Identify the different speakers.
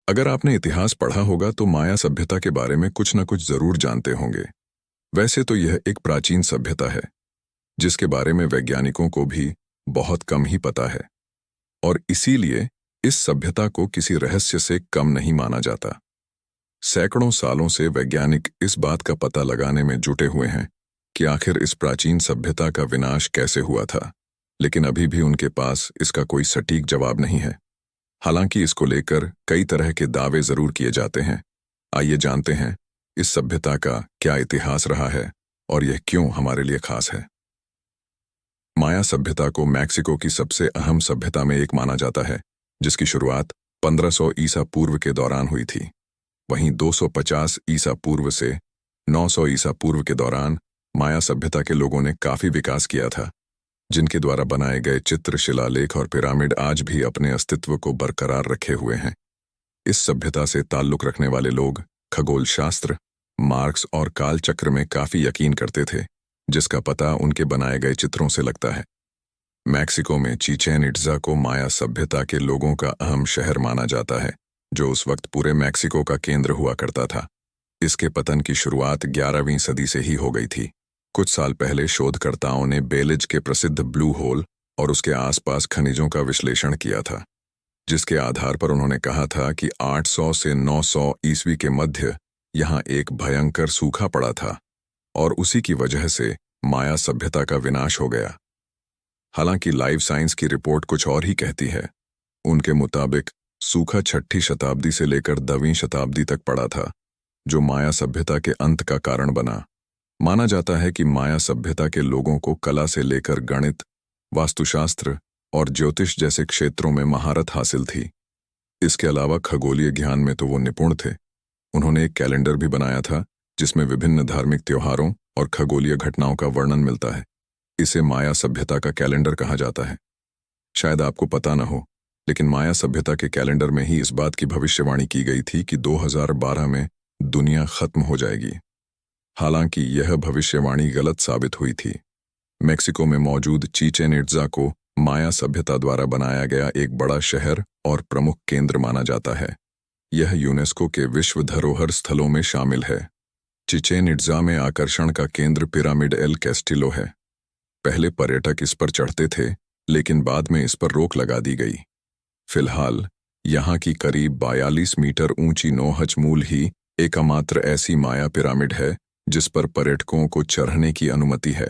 Speaker 1: अगर आपने इतिहास पढ़ा होगा तो माया सभ्यता के बारे में कुछ न कुछ जरूर जानते होंगे। वैसे तो यह एक प्राचीन सभ्यता है जिसके बारे में वैज्ञानिकों को भी बहुत कम ही पता है, और इसीलिए इस सभ्यता को किसी रहस्य से कम नहीं माना जाता। सैकड़ों सालों से वैज्ञानिक इस बात का पता लगाने में जुटे हुए हैं कि आखिर इस प्राचीन सभ्यता का विनाश कैसे हुआ था, लेकिन अभी भी उनके पास इसका कोई सटीक जवाब नहीं है। हालांकि इसको लेकर कई तरह के दावे जरूर किए जाते हैं। आइए जानते हैं इस सभ्यता का क्या इतिहास रहा है और यह क्यों हमारे लिए खास है। माया सभ्यता को मैक्सिको की सबसे अहम सभ्यता में एक माना जाता है, जिसकी शुरुआत 1500 ईसा पूर्व के दौरान हुई थी। वहीं 250 ईसा पूर्व से 900 ईसा पूर्व के दौरान माया सभ्यता के लोगों ने काफी विकास किया था, जिनके द्वारा बनाए गए चित्र, शिलालेख और पिरामिड आज भी अपने अस्तित्व को बरकरार रखे हुए हैं। इस सभ्यता से ताल्लुक रखने वाले लोग खगोल शास्त्र, मार्क्स और काल चक्र में काफी यकीन करते थे, जिसका पता उनके बनाए गए चित्रों से लगता है। मैक्सिको में चिचेन इट्जा को माया सभ्यता के लोगों का अहम शहर माना जाता है, जो उस वक्त पूरे मैक्सिको का केंद्र हुआ करता था। इसके पतन की शुरुआत 11वीं सदी से ही हो गई थी। कुछ साल पहले शोधकर्ताओं ने बेलिज के प्रसिद्ध ब्लू होल और उसके आसपास खनिजों का विश्लेषण किया था, जिसके आधार पर उन्होंने कहा था कि 800 से 900 ईस्वी के मध्य यहाँ एक भयंकर सूखा पड़ा था और उसी की वजह से माया सभ्यता का विनाश हो गया। हालांकि लाइव साइंस की रिपोर्ट कुछ और ही कहती है। उनके मुताबिक सूखा 6ठी शताब्दी से लेकर 10वीं शताब्दी तक पड़ा था, जो माया सभ्यता के अंत का कारण बना। माना जाता है कि माया सभ्यता के लोगों को कला से लेकर गणित, वास्तुशास्त्र और ज्योतिष जैसे क्षेत्रों में महारत हासिल थी। इसके अलावा खगोलीय ज्ञान में तो वो निपुण थे। उन्होंने एक कैलेंडर भी बनाया था जिसमें विभिन्न धार्मिक त्योहारों और खगोलीय घटनाओं का वर्णन मिलता है। इसे माया सभ्यता का कैलेंडर कहा जाता है। शायद आपको पता न हो, लेकिन माया सभ्यता के कैलेंडर में ही इस बात की भविष्यवाणी की गई थी कि 2012 में दुनिया खत्म हो जाएगी। हालांकि यह भविष्यवाणी गलत साबित हुई थी। मेक्सिको में मौजूद चिचेन इट्जा को माया सभ्यता द्वारा बनाया गया एक बड़ा शहर और प्रमुख केंद्र माना जाता है। यह यूनेस्को के विश्व धरोहर स्थलों में शामिल है। चिचेन इट्जा में आकर्षण का केंद्र पिरामिड एल कैस्टिलो है। पहले पर्यटक इस पर चढ़ते थे, लेकिन बाद में इस पर रोक लगा दी गई। फिलहाल यहाँ की करीब 42 मीटर ऊंची नौहचमूल ही एकमात्र ऐसी माया पिरामिड है जिस पर पर्यटकों को चढ़ने की अनुमति है।